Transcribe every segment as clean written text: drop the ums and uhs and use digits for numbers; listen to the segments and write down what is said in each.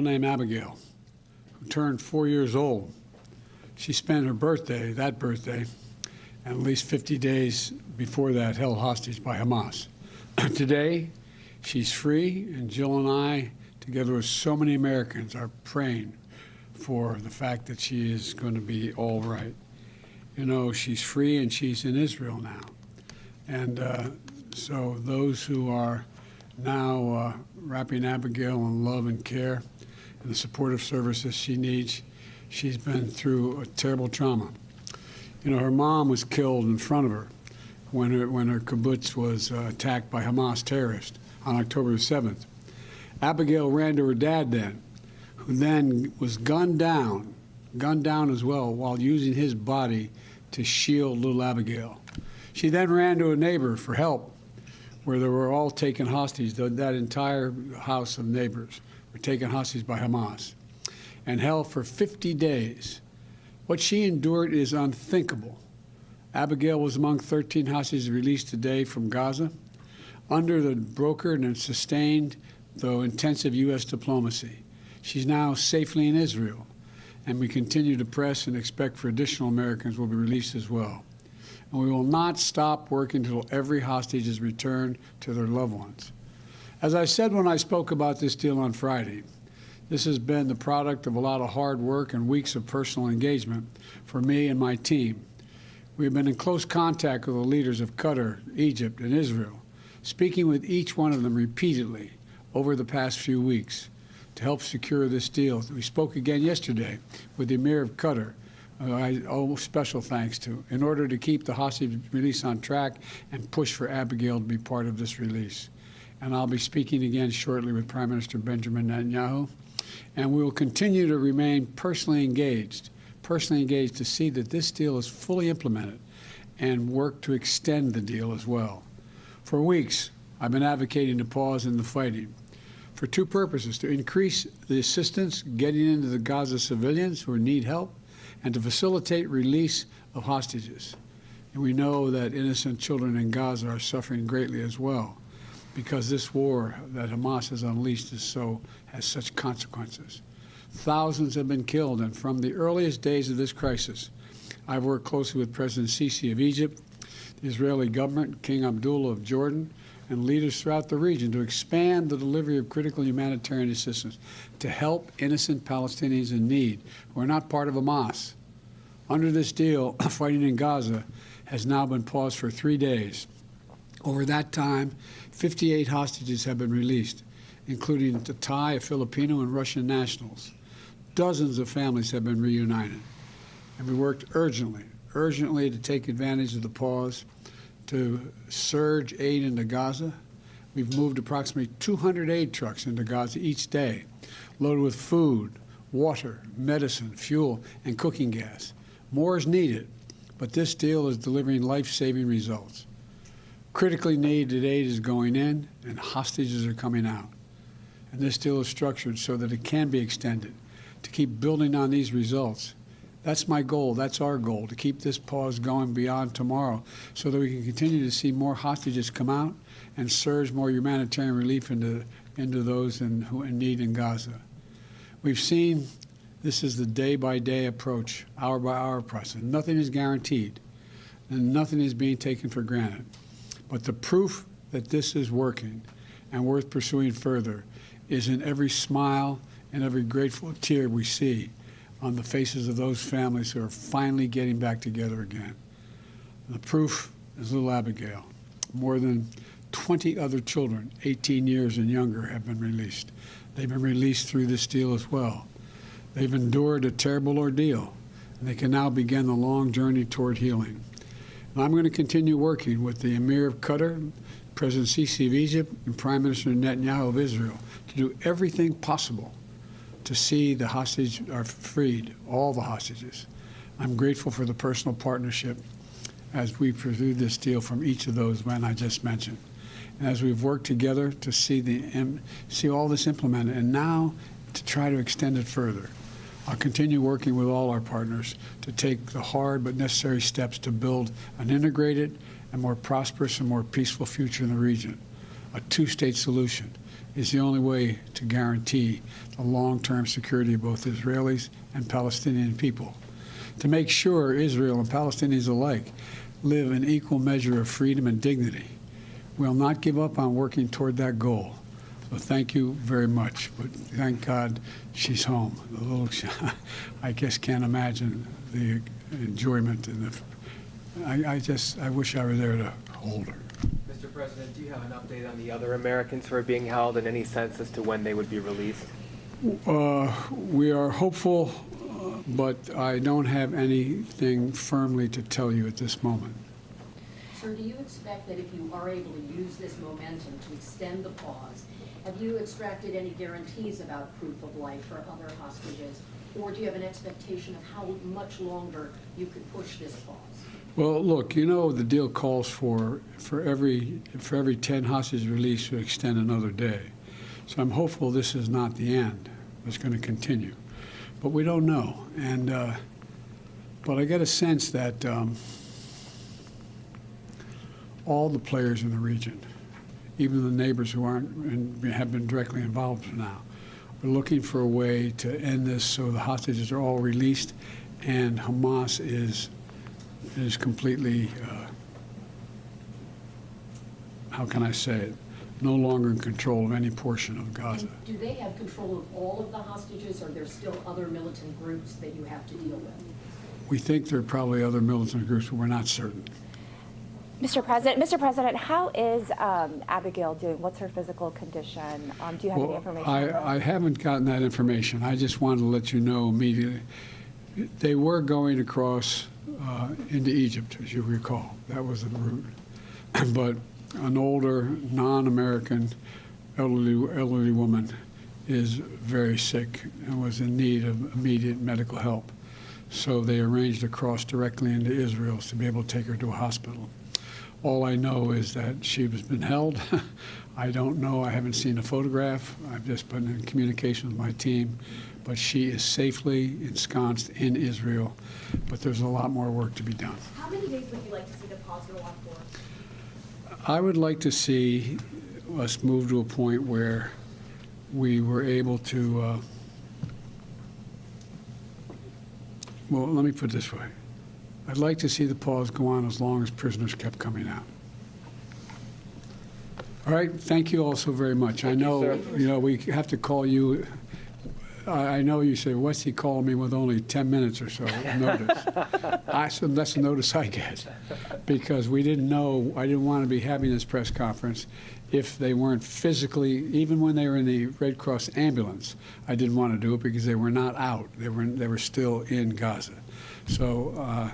Named Abigail, who turned 4 years old. She spent her birthday, and at least 50 days before that, held hostage by Hamas. Today, she's free, and Jill and I, together with so many Americans, are praying for the fact that she is going to be all right. You know, she's free and she's in Israel now. And so those who are now wrapping Abigail in love and care and the supportive services she needs, she's been through a terrible trauma. You know, her mom was killed in front of her when her kibbutz was attacked by Hamas terrorists on October the 7th. Abigail ran to her dad then, who then was gunned down as well, while using his body to shield little Abigail. She then ran to a neighbor for help, where they were all taken hostage. That entire house of neighbors were taken hostage by Hamas and held for 50 days. What she endured is unthinkable. Abigail was among 13 hostages released today from Gaza under the brokered and sustained, though intensive, U.S. diplomacy. She's now safely in Israel, and we continue to press and expect for additional Americans will be released as well. And we will not stop working until every hostage is returned to their loved ones. As I said when I spoke about this deal on Friday, this has been the product of a lot of hard work and weeks of personal engagement for me and my team. We have been in close contact with the leaders of Qatar, Egypt, and Israel, speaking with each one of them repeatedly over the past few weeks to help secure this deal. We spoke again yesterday with the Emir of Qatar, I owe special thanks to, in order to keep the hostage release on track and push for Abigail to be part of this release. And I'll be speaking again shortly with Prime Minister Benjamin Netanyahu. And we will continue to remain personally engaged to see that this deal is fully implemented and work to extend the deal as well. For weeks, I've been advocating a pause in the fighting for two purposes: to increase the assistance getting into the Gaza civilians who need help, and to facilitate release of hostages. And we know that innocent children in Gaza are suffering greatly as well, because this war that Hamas has unleashed has such consequences. Thousands have been killed, and from the earliest days of this crisis, I've worked closely with President Sisi of Egypt, the Israeli government, King Abdullah of Jordan, and leaders throughout the region to expand the delivery of critical humanitarian assistance to help innocent Palestinians in need who are not part of Hamas. Under this deal, fighting in Gaza has now been paused for 3 days. Over that time, 58 hostages have been released, including a Thai, a Filipino, and Russian nationals. Dozens of families have been reunited. And we worked urgently to take advantage of the pause to surge aid into Gaza. We've moved approximately 200 aid trucks into Gaza each day, loaded with food, water, medicine, fuel, and cooking gas. More is needed, but this deal is delivering life-saving results. Critically needed aid is going in, and hostages are coming out. And this deal is structured so that it can be extended, to keep building on these results. That's my goal. That's our goal, to keep this pause going beyond tomorrow so that we can continue to see more hostages come out and surge more humanitarian relief into those who are in need in Gaza. We've seen this is the day-by-day approach, hour-by-hour process. Nothing is guaranteed, and nothing is being taken for granted. But the proof that this is working and worth pursuing further is in every smile and every grateful tear we see on the faces of those families who are finally getting back together again. The proof is little Abigail. More than 20 other children, 18 years and younger, have been released. They've been released through this deal as well. They've endured a terrible ordeal, and they can now begin the long journey toward healing. And I'm going to continue working with the Emir of Qatar, President Sisi of Egypt, and Prime Minister Netanyahu of Israel to do everything possible to see the hostages are freed, all the hostages. I'm grateful for the personal partnership as we pursue this deal from each of those men I just mentioned. And as we've worked together to see all this implemented, and now to try to extend it further. I'll continue working with all our partners to take the hard but necessary steps to build an integrated and more prosperous and more peaceful future in the region, a two-state solution is the only way to guarantee the long-term security of both Israelis and Palestinian people. To make sure Israel and Palestinians alike live in equal measure of freedom and dignity. We'll not give up on working toward that goal. So thank you very much. But thank God she's home. The little, I just can't imagine the enjoyment and I wish I were there to hold her. Mr. President, do you have an update on the other Americans who are being held and any sense as to when they would be released? We are hopeful, but I don't have anything firmly to tell you at this moment. Sir, do you expect that if you are able to use this momentum to extend the pause, have you extracted any guarantees about proof of life for other hostages, or do you have an expectation of how much longer you could push this pause? Well, look, you know the deal calls for every 10 hostages released to extend another day. So I'm hopeful this is not the end. It's going to continue, but we don't know. And but I get a sense that all the players in the region, even the neighbors who aren't and have been directly involved now, are looking for a way to end this so the hostages are all released and Hamas is completely, how can I say it, no longer in control of any portion of Gaza. And do they have control of all of the hostages, or are there still other militant groups that you have to deal with? We think there are probably other militant groups, but we're not certain. Mr. President, how is Abigail doing? What's her physical condition? Do you have any information? I haven't gotten that information. I just wanted to let you know immediately. They were going across into Egypt, as you recall. That was the route. But an older, non-American, elderly woman is very sick and was in need of immediate medical help. So they arranged to cross directly into Israel to be able to take her to a hospital. All I know is that she has been held. I don't know. I haven't seen a photograph. I've just been in communication with my team. But she is safely ensconced in Israel. But there's a lot more work to be done. How many days would you like to see the pause go on for? I would like to see us move to a point where we were able to, well, let me put it this way. I'd like to see the pause go on as long as prisoners kept coming out. All right, thank you all so very much. I know, you know, we have to call you. I know you say, what's he calling me with only 10 minutes or so notice? I said, that's the notice I get, because we didn't know, I didn't want to be having this press conference if they weren't physically, even when they were in the Red Cross ambulance, I didn't want to do it because they were not out. They were still in Gaza. So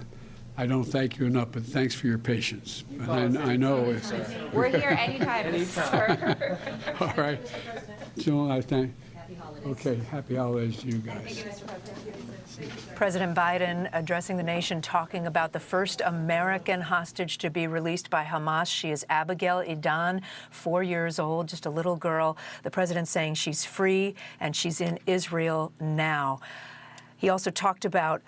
I don't thank you enough, but thanks for your patience. And I know it's... We're here anytime, sir. All right. Jill, I thank... Happy holidays. Okay, happy holidays to you guys. Thank you, Mr. President. President Biden addressing the nation, talking about the first American hostage to be released by Hamas. She is Abigail Edan, 4 years old, just a little girl. The president saying she's free and she's in Israel now. He also talked about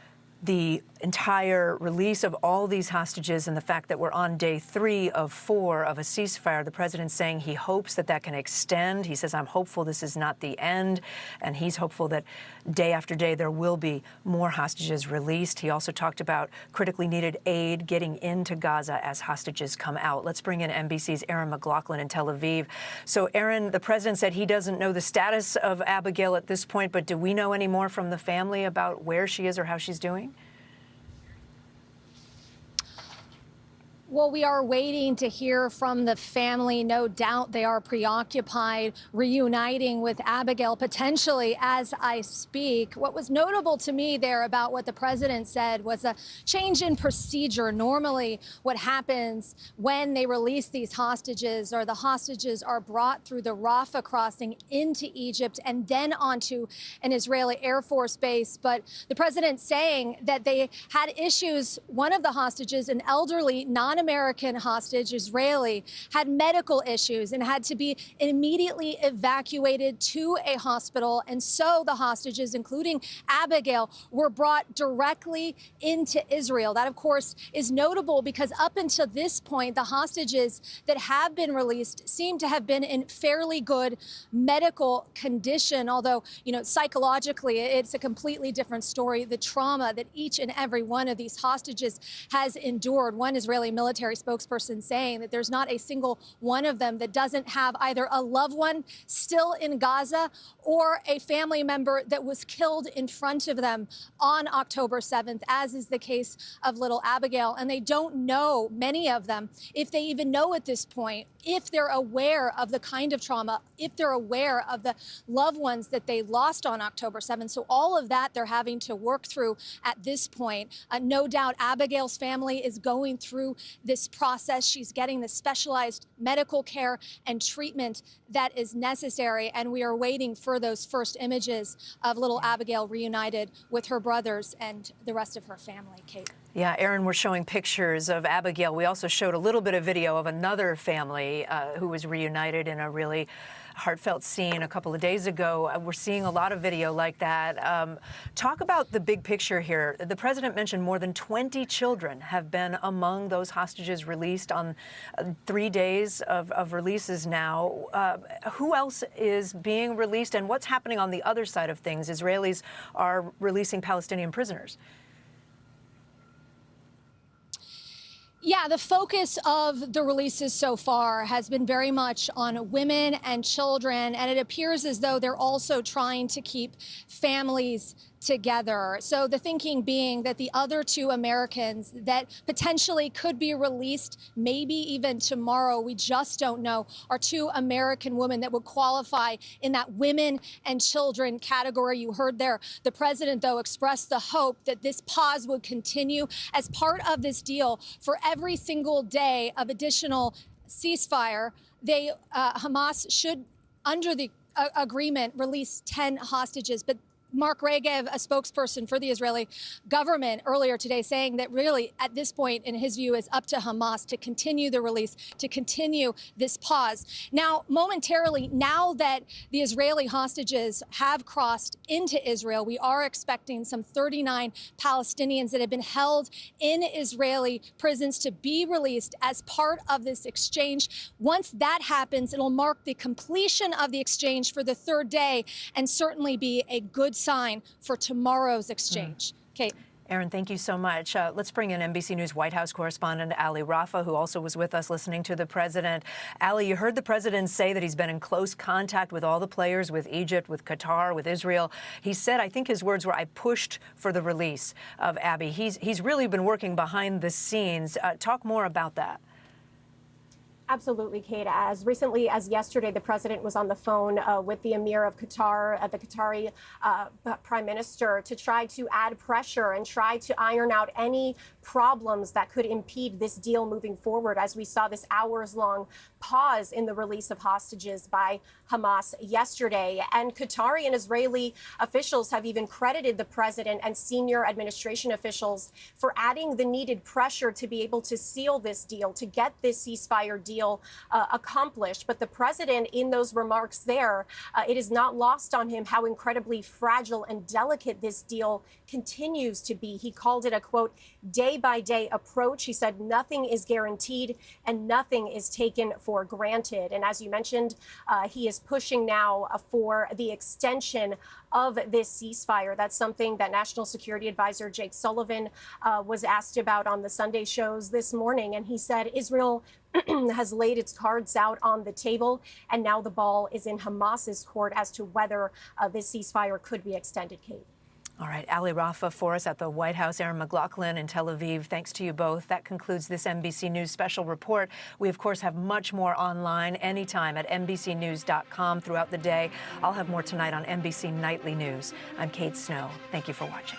the entire release of all these hostages and the fact that we're on day 3 of 4 of a ceasefire. The president saying he hopes that that can extend. He says, I'm hopeful this is not the end. And he's hopeful that day after day there will be more hostages released. He also talked about critically needed aid getting into Gaza as hostages come out. Let's bring in NBC's Aaron McLaughlin in Tel Aviv. So, Aaron, the president said he doesn't know the status of Abigail at this point, but do we know any more from the family about where she is or how she's doing? Well, we are waiting to hear from the family. No doubt they are preoccupied, reuniting with Abigail potentially as I speak. What was notable to me there about what the president said was a change in procedure. Normally, what happens when they release these hostages or the hostages are brought through the Rafah crossing into Egypt and then onto an Israeli Air Force base. But the president saying that they had issues. One of the hostages, an elderly, non-American American hostage, Israeli, had medical issues and had to be immediately evacuated to a hospital. And so the hostages, including Abigail, were brought directly into Israel. That, of course, is notable because up until this point, the hostages that have been released seem to have been in fairly good medical condition, although, psychologically, it's a completely different story. The trauma that each and every one of these hostages has endured. One Israeli military spokesperson saying that there's not a single one of them that doesn't have either a loved one still in Gaza or a family member that was killed in front of them on October 7th, as is the case of little Abigail. And they don't know, many of them, if they even know at this point, if they're aware of the kind of trauma, if they're aware of the loved ones that they lost on October 7th. So all of that they're having to work through at this point. No doubt Abigail's family is going through this process. She's getting the specialized medical care and treatment that is necessary. And we are waiting for those first images of little Abigail reunited with her brothers and the rest of her family. Kate. Yeah, Aaron, we're showing pictures of Abigail. We also showed a little bit of video of another family who was reunited in a really heartfelt scene a couple of days ago. We're seeing a lot of video like that. Talk about the big picture here. The president mentioned more than 20 children have been among those hostages released on 3 days of releases now. Who else is being released, and what's happening on the other side of things? Israelis are releasing Palestinian prisoners. Yeah, the focus of the releases so far has been very much on women and children, and it appears as though they're also trying to keep families together. So the thinking being that the other two Americans that potentially could be released, maybe even tomorrow, we just don't know, are two American women that would qualify in that women and children category. You heard there, the president, though, expressed the hope that this pause would continue as part of this deal. For every single day of additional ceasefire, Hamas should, under the agreement, release 10 hostages. But Mark Regev, a spokesperson for the Israeli government, earlier today saying that really at this point, in his view, is up to Hamas to continue the release, to continue this pause. Now, momentarily, now that the Israeli hostages have crossed into Israel, we are expecting some 39 Palestinians that have been held in Israeli prisons to be released as part of this exchange. Once that happens, it'll mark the completion of the exchange for the third day and certainly be a good sign for tomorrow's exchange. Kate. Aaron, thank you so much. Let's bring in NBC News White House correspondent Ali Rafa, who also was with us listening to the president. Ali, you heard the president say that he's been in close contact with all the players, with Egypt, with Qatar, with Israel. He said, I think his words were, I pushed for the release of Abby. He's really been working behind the scenes. Talk more about that. Absolutely, Kate. As recently as yesterday, the president was on the phone with the emir of Qatar, the Qatari prime minister, to try to add pressure and try to iron out any problems that could impede this deal moving forward, as we saw this hours-long pause in the release of hostages by Hamas yesterday. And Qatari and Israeli officials have even credited the president and senior administration officials for adding the needed pressure to be able to seal this deal, to get this ceasefire deal accomplished. But the president, in those remarks there, it is not lost on him how incredibly fragile and delicate this deal continues to be. He called it a, quote, day-by-day approach. He said nothing is guaranteed and nothing is taken for granted. And as you mentioned, he is pushing now for the extension of this ceasefire. That's something that National Security Advisor Jake Sullivan was asked about on the Sunday shows this morning. And he said Israel has laid its cards out on the table, and now the ball is in Hamas's court as to whether this ceasefire could be extended, Kate. All right, Ali Rafa for us at the White House, Aaron McLaughlin in Tel Aviv. Thanks to you both. That concludes this NBC News special report. We, of course, have much more online anytime at NBCnews.com throughout the day. I'll have more tonight on NBC Nightly News. I'm Kate Snow. Thank you for watching.